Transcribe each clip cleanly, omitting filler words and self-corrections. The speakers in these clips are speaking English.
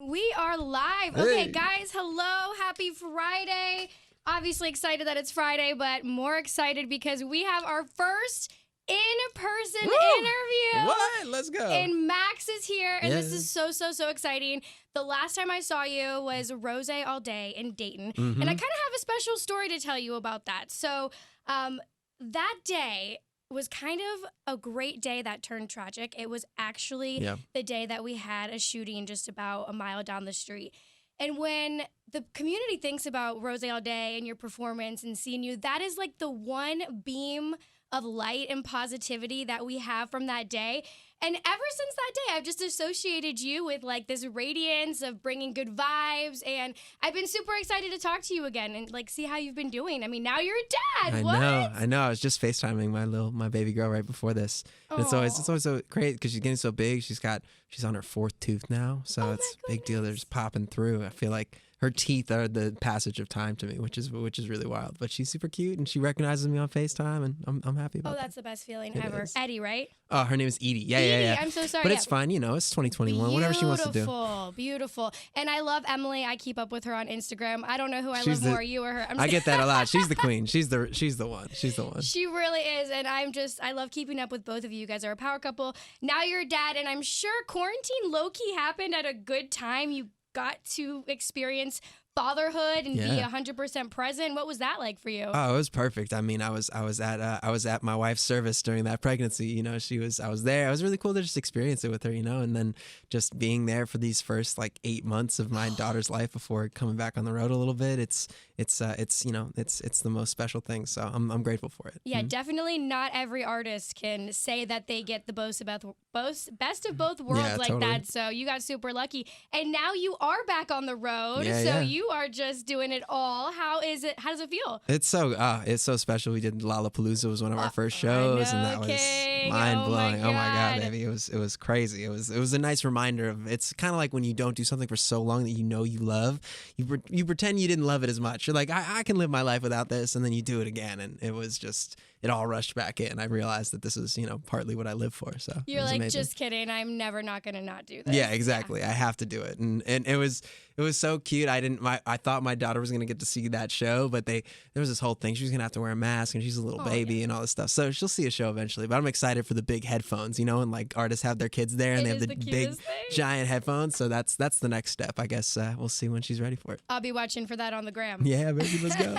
We are live. Hey. Okay, guys, hello. Happy Friday. Obviously excited that it's Friday, but more excited because we have our first in-person interview. What? Let's go. And Max is here, and this Yeah. is so exciting. The last time I saw you was Rose All Day in Dayton, Mhm. and I kind of have a special story to tell you about that. So that day was kind of a great day that turned tragic. It was actually the day that we had a shooting just about a mile down the street. And when the community thinks about Rose All Day and your performance and seeing you, that is like the one beam of light and positivity that we have from that day. And ever since that day, I've just associated you with like this radiance of bringing good vibes. And I've been super excited to talk to you again and like see how you've been doing. I mean, now you're a dad. I know. I was just FaceTiming my baby girl right before this. And it's always so great because she's getting so big. She's on her 4th tooth now, so it's a big deal. They're just popping through. I feel like her teeth are the passage of time to me, which is really wild. But she's super cute, and she recognizes me on FaceTime, and I'm happy about that. Oh, that's the best feeling ever. Eddie, right? Oh, her name is Edie. Yeah. I'm so sorry. But it's fine, it's 2021. Whatever she wants to do. Beautiful. And I love Emily. I keep up with her on Instagram. I don't know who I love more, you or her. I get that a lot. She's the queen. She's the one. She's the one. She really is, and I love keeping up with both of you. You guys are a power couple. Now you're a dad, and I'm sure quarantine low-key happened at a good time. You got to experience fatherhood and be 100% present. What was that like for you? Oh, it was perfect. I mean, I was at my wife's service during that pregnancy. I was there. It was really cool to just experience it with her, and then just being there for these first like 8 months of my daughter's life before coming back on the road a little bit. It's the most special thing. So I'm grateful for it. Yeah, definitely not every artist can say that they get the best of both worlds like that. So you got super lucky. And now you are back on the road. You are just doing it all. How is it? How does it feel? It's so special. We did LOLLAPALOOZA was one of our first shows, and that was mind blowing. Oh my god, baby! It was crazy. It was a nice reminder of. It's kind of like when you don't do something for so long that you love. You pretend you didn't love it as much. You're like, I can live my life without this, and then you do it again, and it was just. It all rushed back in. I realized that this is, partly what I live for. So you're like, amazing. Just kidding. I'm never not gonna not do this. Yeah, exactly. I have to do it, and it was so cute. I thought my daughter was gonna get to see that show, but there was this whole thing. She was gonna have to wear a mask, and she's a little baby and all this stuff. So she'll see a show eventually. But I'm excited for the big headphones, and like artists have their kids there, and they have the big giant headphones. So that's the next step. I guess we'll see when she's ready for it. I'll be watching for that on the gram. Yeah, baby, let's go.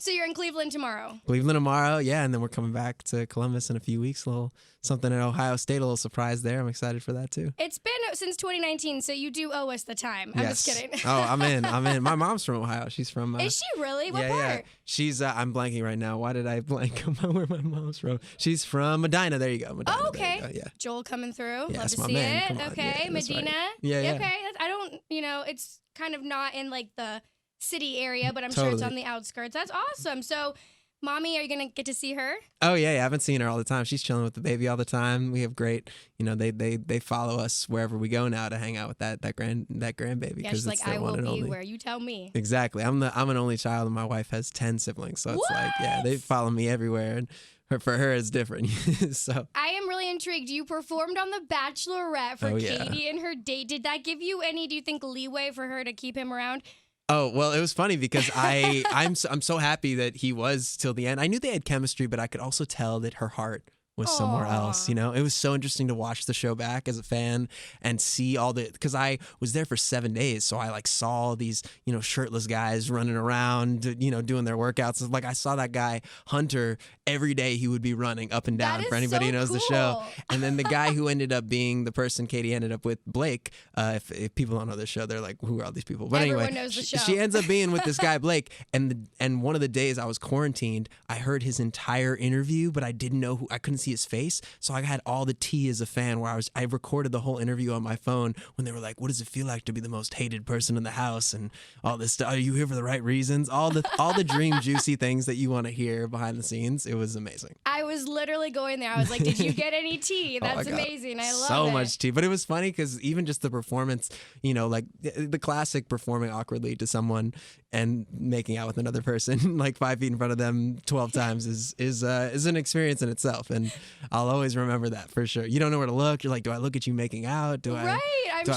So you're in Cleveland tomorrow. Cleveland tomorrow, yeah, and then we're coming back to Columbus in a few weeks. A little something at Ohio State, a little surprise there. I'm excited for that too. It's been since 2019, so you do owe us the time. I'm just kidding. Oh, I'm in. My mom's from Ohio. She's from. Is she really? What part? Yeah. She's. I'm blanking right now. Why did I blank where my mom's from? She's from Medina. There you go. Medina, oh, okay. Yeah. Joel coming through. Yeah, love to my see man. it. Come on. Okay, yeah, Medina. Right. Yeah. Okay. I don't. It's kind of not in like the city area, but I'm sure Totally. it's on the outskirts. That's awesome. So. Mommy, are you gonna get to see her? Oh yeah, I haven't seen her all the time. She's chilling with the baby all the time. We have great, they follow us wherever we go now to hang out with that grandbaby. Yeah, she's like, I will be where you tell me. Exactly. I'm an only child, and my wife has 10 siblings, so it's like, they follow me everywhere, and for her it's different. So I am really intrigued. You performed on The Bachelorette for Katie and her date. Did that give you any, do you think, leeway for her to keep him around? Oh, well, it was funny because I'm so happy that he was till the end. I knew they had chemistry, but I could also tell that her heart was somewhere else. It was so interesting to watch the show back as a fan and see because I was there for 7 days. So I like saw these, shirtless guys running around, doing their workouts. Like I saw that guy, Hunter, every day he would be running up and down for anybody who knows the show. And then the guy who ended up being the person Katie ended up with, Blake, if people don't know the show, they're like, who are all these people? But Everyone anyway, knows the show. She ends up being with this guy, Blake. And one of the days I was quarantined, I heard his entire interview, but I didn't know I couldn't see his face, so I had all the tea as a fan where I recorded the whole interview on my phone when they were like, what does it feel like to be the most hated person in the house and all this stuff? Are you here for the right reasons? All the dream juicy things that you want to hear behind the scenes. It was amazing. I was literally going there. I was like, did you get any tea? That's amazing. I love it. So much tea. But it was funny because even just the performance, like the classic performing awkwardly to someone and making out with another person like 5 feet in front of them 12 times is an experience in itself. And I'll always remember that for sure. You don't know where to look. You're like, do I look at you making out? Do I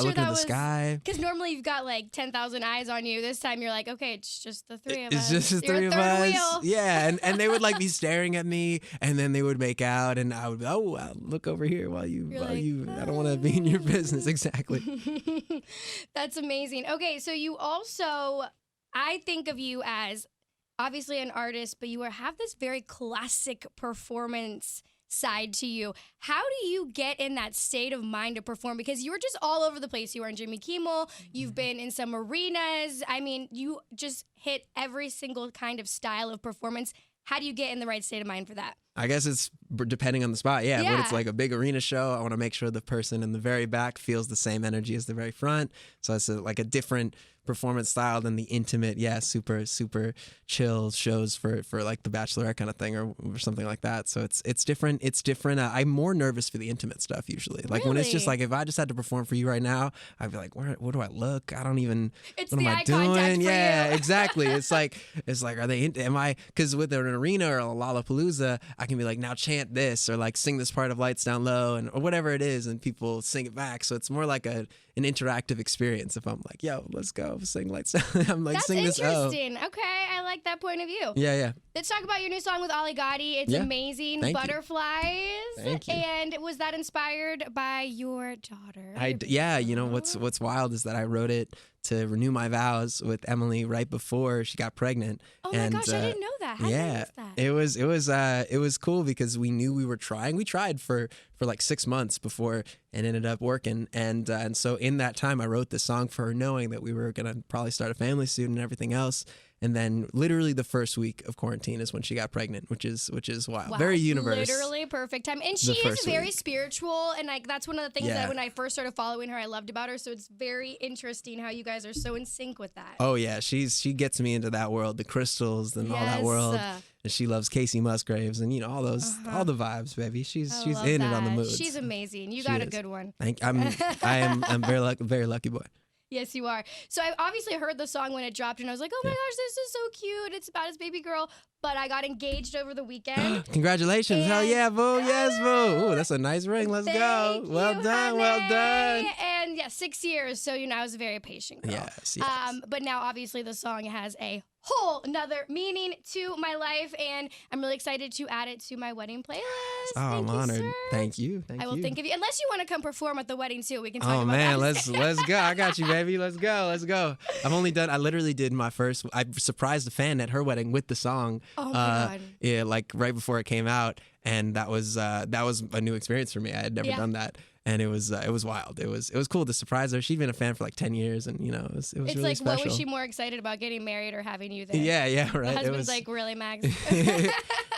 look at the sky? Because normally you've got like 10,000 eyes on you. This time you're like, okay, it's just the three of us. It's just the three of us. Yeah, and they would like be staring at me, and then they would make out, and I would be, I'll look over here while you. I don't want to be in your business. Exactly. That's amazing. Okay, so you also, I think of you as obviously an artist, but you have this very classic performance side to you. How do you get in that state of mind to perform? Because you were just all over the place. You were on Jimmy Kimmel. You've been in some arenas. I mean, you just hit every single kind of style of performance. How do you get in the right state of mind for that? I guess it's depending on the spot. Yeah, when it's like a big arena show, I want to make sure the person in the very back feels the same energy as the very front. So it's like a different performance style than the intimate, super chill shows for like the Bachelorette kind of thing or something like that. So it's different. It's different. I'm more nervous for the intimate stuff usually. Like when it's just like, if I just had to perform for you right now, I'd be like, where do I look? I don't even. It's what the am I eye doing? contact for Yeah, you. exactly. It's like, are they? Am I? Because with an arena or a Lollapalooza, I can be like, now chant this or like sing this part of Lights Down Low or whatever it is, and people sing it back. So it's more like an interactive experience. If I'm like, yo, let's go sing Lights Down. I'm like, That's sing this. interesting. Okay, I like that point of view. Yeah. Let's talk about your new song with Ali Gatie. It's amazing. Thank you. Butterflies. Thank you. And was that inspired by your daughter? Yeah, you know what's wild is that I wrote it to renew my vows with Emily right before she got pregnant. Oh my gosh, I didn't know that. How did I miss that? It was cool because we knew we were trying. We tried for like 6 months before it ended up working, and so in that time I wrote this song for her, knowing that we were gonna probably start a family soon and everything else. And then literally the first week of quarantine is when she got pregnant, which is wild. Wow, very universe. Literally perfect time. And she is very spiritual, and like that's one of the things that when I first started following her, I loved about her. So it's very interesting how you guys are so in sync with that. Oh yeah, she gets me into that world, the crystals and all that world. And she loves Casey Musgraves and all those all the vibes, baby. She's in it on the mood. She's amazing. You got a good one. I'm very lucky boy. Yes, you are. So I obviously heard the song when it dropped, and I was like, oh my gosh, this is so cute. It's about his baby girl. But I got engaged over the weekend. Congratulations. Hell yeah, boo. Yes, boo. Ooh, that's a nice ring. Let's go. Well done. Well done. And 6 years. So, I was a very patient girl. Yes. But now, obviously, the song has a whole nother meaning to my life, and I'm really excited to add it to my wedding playlist. Oh, I'm honored. Thank you. I will think of you. Unless you want to come perform at the wedding too, we can talk about that. Oh man, let's go. I got you, baby. Let's go. I literally did my first. I surprised a fan at her wedding with the song. Oh my God. Yeah, like right before it came out, and that was a new experience for me. I had never done that. And it was wild. It was cool to surprise her. She'd been a fan for like 10 years, and it was it's really like, special. what was she more excited about, getting married or having you there? Yeah, right. My husband's like, really, Max?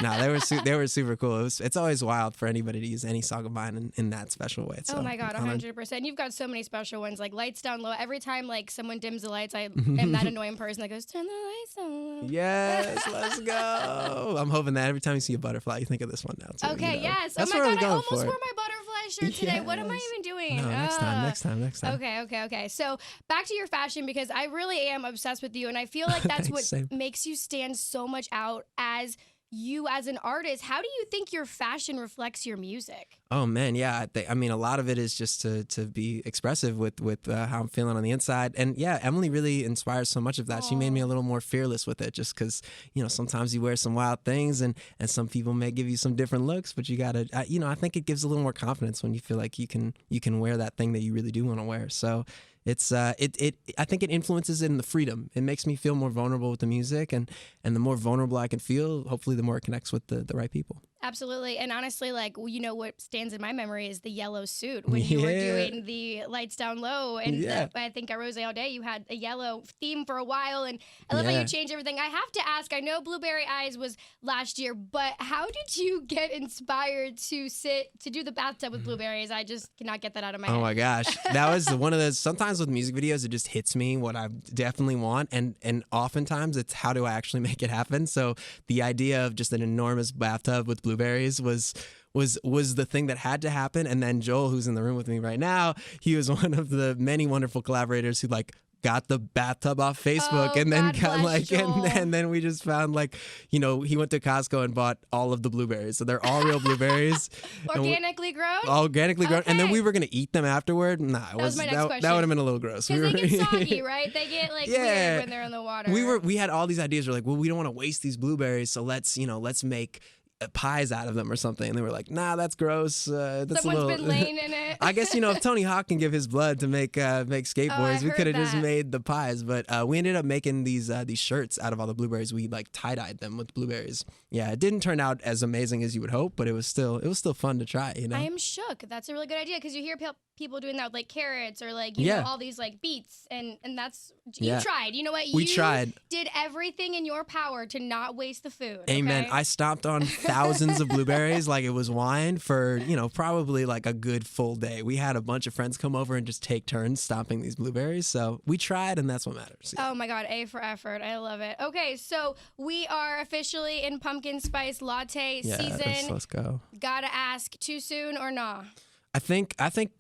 No, they were super cool. It's always wild for anybody to use any song of mine in that special way. So, oh my God, 100%. You've got so many special ones, like Lights Down Low. Every time like someone dims the lights, I am that annoying person that goes, turn the lights down low. Yes, let's go. I'm hoping that every time you see a butterfly, you think of this one now too. Okay, yes. That's oh my God, I almost for. wore my butterfly shirt today. What am I even doing? No, next time. Okay. So back to your fashion, because I really am obsessed with you, and I feel like that's what makes you stand so much out as you as an artist. How do you think your fashion reflects your music? Oh man, yeah. I mean, a lot of it is just to be expressive with how I'm feeling on the inside. And yeah, Emily really inspires so much of that. Aww. She made me a little more fearless with it, just because sometimes you wear some wild things, and some people may give you some different looks, but you gotta I think it gives a little more confidence when you feel like you can wear that thing that you really do want to wear. So it's I think it influences it in the freedom. It makes me feel more vulnerable with the music, and the more vulnerable I can feel, hopefully the more it connects with the right people. Absolutely. And honestly, like, what stands in my memory is the yellow suit when you were doing the Lights Down Low. And I think at Rose All Day, you had a yellow theme for a while. And I love how you changed everything. I have to ask, I know Blueberry Eyes was last year, but how did you get inspired to do the bathtub with blueberries? I just cannot get that out of my head. Oh my gosh. That was one of those, sometimes with music videos, it just hits me what I definitely want. And oftentimes it's how do I actually make it happen? So the idea of just an enormous bathtub with blueberries was the thing that had to happen. And then Joel, who's in the room with me right now, he was one of the many wonderful collaborators who got the bathtub off Facebook, and then got like, and then we just found like, you know, he went to Costco and bought all of the blueberries. So they're all real blueberries. Organically grown? Organically grown. And then we were going to eat them afterward. Nah, that was my next question. That would have been a little gross. Because they get soggy, right? They get like weird when they're in the water. We had all these ideas. We're like, well, we don't want to waste these blueberries, so let's make pies out of them or something. And they were like, nah, that's gross. That's Someone's been laying in it. I guess, you know, if Tony Hawk can give his blood to make skateboards, we could have just made the pies. But we ended up making these shirts out of all the blueberries. We like tie-dyed them with blueberries. Yeah, it didn't turn out as amazing as you would hope, but it was still fun to try, you know? I am shook. That's a really good idea, because you hear people doing that with like carrots or like, you know, all these like beets. And that's, you tried. You know what? We tried. Did everything in your power to not waste the food. Amen. Okay? I stomped on thousands of blueberries like it was wine for, you know, probably like a good full day. We had a bunch of friends come over and just take turns stomping these blueberries. So we tried, and that's what matters. Yeah. Oh my God, A for effort. I love it. Okay, so we are officially in pumpkin spice latte season. Let's go. Gotta ask, too soon or nah? I think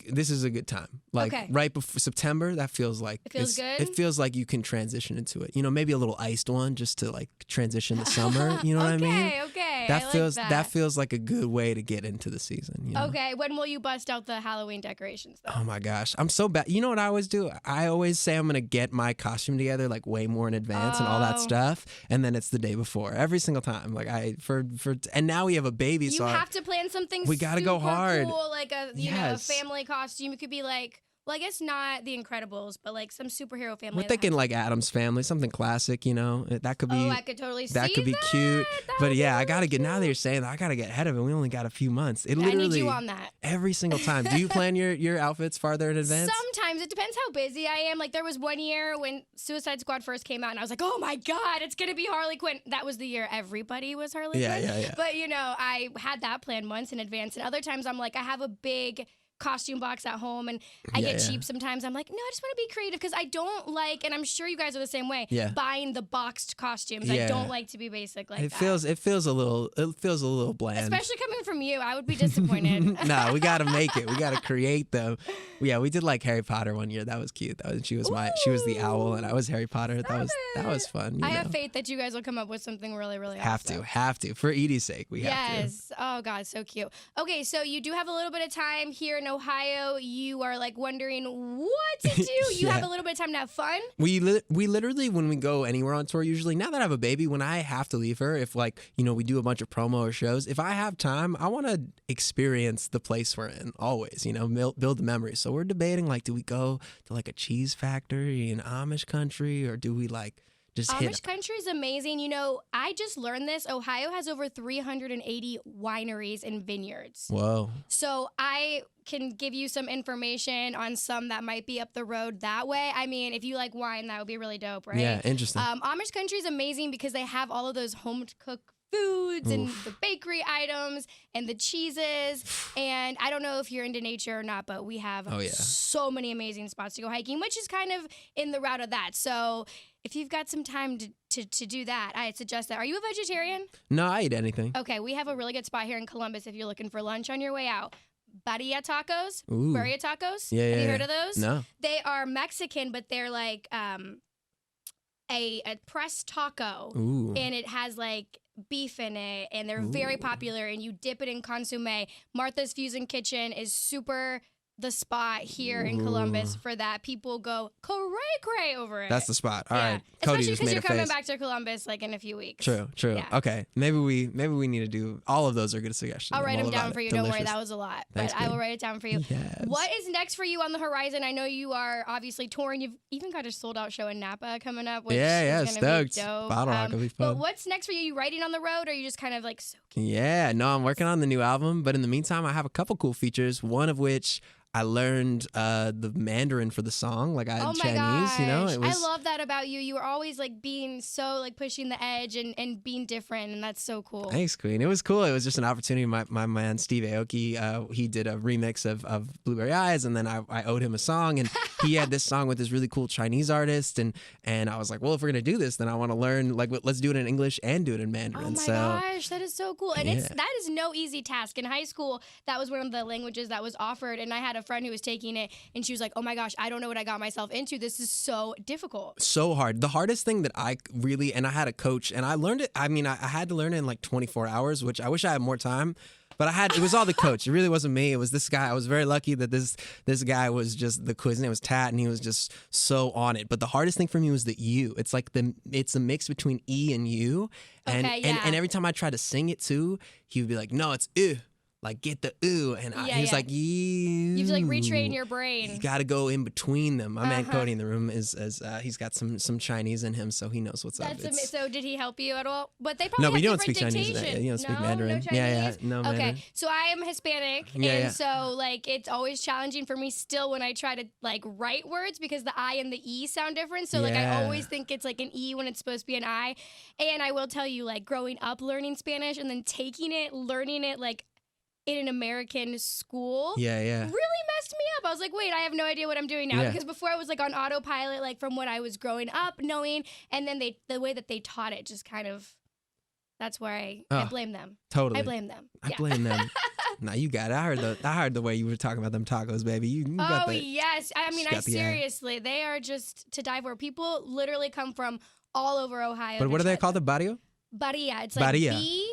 this is a good time. Like right before September, that feels like it feels good. It feels like you can transition into it. You know, maybe a little iced one just to like transition the summer. You know what I mean? Okay. That feels like a good way to get into the season. You know? Okay. When will you bust out the Halloween decorations though? Oh my gosh, I'm so bad. You know what I always do? I always say I'm gonna get my costume together like way more in advance and all that stuff, and then it's the day before every single time. Like and now we have a baby, so you have to plan something. We gotta go hard. Cool, like a you know, a family costume. It could be like, well, I guess not The Incredibles, but like some superhero family. We're thinking like Addams Family, something classic, you know. That could be. Oh, I could totally see that. That could be cute. But yeah, I gotta get. Now that you're saying that, I gotta get ahead of it. We only got a few months. I need you on that every single time. Do you plan your outfits farther in advance? Sometimes it depends how busy I am. Like there was one year when Suicide Squad first came out, and I was like, oh my God, it's gonna be Harley Quinn. That was the year everybody was Harley Quinn. Yeah. But you know, I had that planned months in advance, and other times I'm like, I have a big costume box at home, and I get cheap sometimes. I'm like, no, I just want to be creative, because I don't like, and I'm sure you guys are the same way, buying the boxed costumes. I don't like to be basic like that. It feels a little bland. Especially coming from you, I would be disappointed. No, we gotta make it. We gotta create them. Yeah, we did like Harry Potter one year. That was cute. She was the owl, and I was Harry Potter. That was fun. I have faith that you guys will come up with something really, really awesome. Have to. For Edie's sake, we have to. Yes. Oh God, so cute. Okay, so you do have a little bit of time here in Ohio. You are like wondering what to do. You have a little bit of time to have fun. We literally, when we go anywhere on tour, usually, now that I have a baby, when I have to leave her, if like, you know, we do a bunch of promo or shows, if I have time, I want to experience the place we're in always, you know, build the memories. So we're debating, like, do we go to like a cheese factory in Amish country, or do we like just Amish country is amazing. You know, I just learned this. Ohio has over 380 wineries and vineyards. Whoa. So I can give you some information on some that might be up the road that way. I mean, if you like wine, that would be really dope, right? Yeah, interesting. Amish country is amazing because they have all of those home-cooked foods and the bakery items and the cheeses. And I don't know if you're into nature or not, but we have so many amazing spots to go hiking, which is kind of in the route of that. So if you've got some time to do that, I suggest that. Are you a vegetarian? No, I eat anything. Okay, we have a really good spot here in Columbus if you're looking for lunch on your way out. Birria tacos. Ooh. Birria tacos. Yeah, have you heard of those? No. They are Mexican, but they're like a pressed taco. Ooh. And it has like beef in it, and they're very popular, and you dip it in consomme. Martha's Fusion Kitchen is super the spot here in Columbus for that. People go cray over it. That's the spot. All right. Cody especially just because made you're a coming face. back to Columbus like in a few weeks. True. Yeah. Okay. Maybe we need to do all of those are good suggestions. I'll write them down for you. Don't worry, Delicious. that was a lot. Thanks, but I will write it down for you. Yes. What is next for you on the horizon? I know you are obviously touring. You've even got a sold-out show in Napa coming up, which is stoked. be dope. Bottle Rock will be fun. But what's next for you? You writing on the road, or are you just kind of like soaking? Yeah, no, I'm working on the new album, but in the meantime, I have a couple cool features. One of which I learned the Mandarin for the song, like I had Chinese, gosh. you know. I love that about you. You were always like being so like pushing the edge and being different, and that's so cool. Thanks, Queen. It was cool. It was just an opportunity. My man Steve Aoki, he did a remix of Blueberry Eyes, and then I owed him a song, and he had this song with this really cool Chinese artist, and I was like, well, if we're gonna do this, then I want to learn, like, let's do it in English and do it in Mandarin. Oh my gosh, that is so cool, and that is no easy task. In high school, that was one of the languages that was offered, and I had a friend who was taking it, and she was like, oh my gosh, I don't know what I got myself into. This is so difficult. So hard. The hardest thing that I really, and I had a coach, and I learned it. I mean, I had to learn it in like 24 hours, which I wish I had more time. But it was all the coach. It really wasn't me. It was this guy. I was very lucky that this guy was just his name was Tat, and he was just so on it. But the hardest thing for me was the U. It's like it's a mix between E and U. And, and every time I tried to sing it too, he would be like, no, it's U. Like, get the ooh. And he was like, you have to like retrain your brain. You got to go in between them. My man Cody in the room he's got some Chinese in him, so he knows what's up. So did he help you at all? But they probably no, but you have don't speak dictation. Chinese. You don't speak Mandarin. No Chinese? No okay, Mandarin. so I am Hispanic, and so like it's always challenging for me still when I try to like write words because the I and the E sound different. So like I always think it's like an E when it's supposed to be an I. And I will tell you, like growing up learning Spanish and then taking it, learning it like in an American school really messed me up. I was like, wait, I have no idea what I'm doing now. Because before I was like on autopilot, like from when I was growing up knowing, and then the way that they taught it just kind of, that's where I blame them. Totally. I blame them. I blame them. Nah, you got it. I heard the way you were talking about them tacos, baby. You got that. Yes. I mean, seriously, they are just to die for. People literally come from all over Ohio. But what do they call the barrio? Barria. It's like BIRRIA.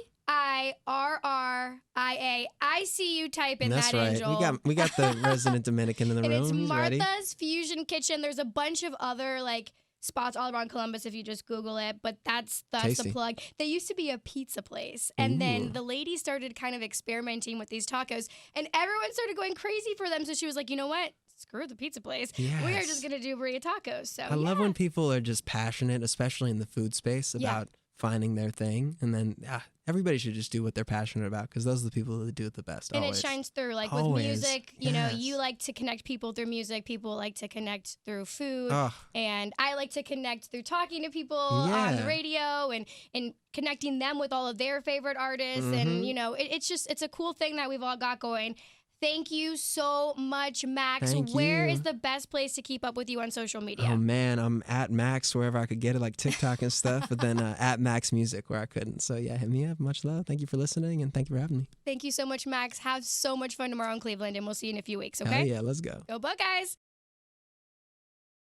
I see you type in That's that, right. Angel. We got the resident Dominican in the room. And it's He's Martha's ready. Fusion Kitchen. There's a bunch of other like spots all around Columbus if you just Google it, but that's Tasty. the plug. They used to be a pizza place, and then the lady started kind of experimenting with these tacos, and everyone started going crazy for them. So she was like, you know what? Screw the pizza place. Yes. We are just gonna do burrito tacos. So I love when people are just passionate, especially in the food space, about finding their thing, and then everybody should just do what they're passionate about because those are the people that do it the best. And always. it shines through, like with music. You know, you like to connect people through music. People like to connect through food, and I like to connect through talking to people on the radio and connecting them with all of their favorite artists. And you know, it's a cool thing that we've all got going. Thank you so much, Max. Where is the best place to keep up with you on social media? Oh, man, I'm at Max wherever I could get it, like TikTok and stuff, but then at Max Music where I couldn't. So, yeah, hit me up. Much love. Thank you for listening, and thank you for having me. Thank you so much, Max. Have so much fun tomorrow in Cleveland, and we'll see you in a few weeks, okay? Hell yeah, let's go. Go Buckeyes!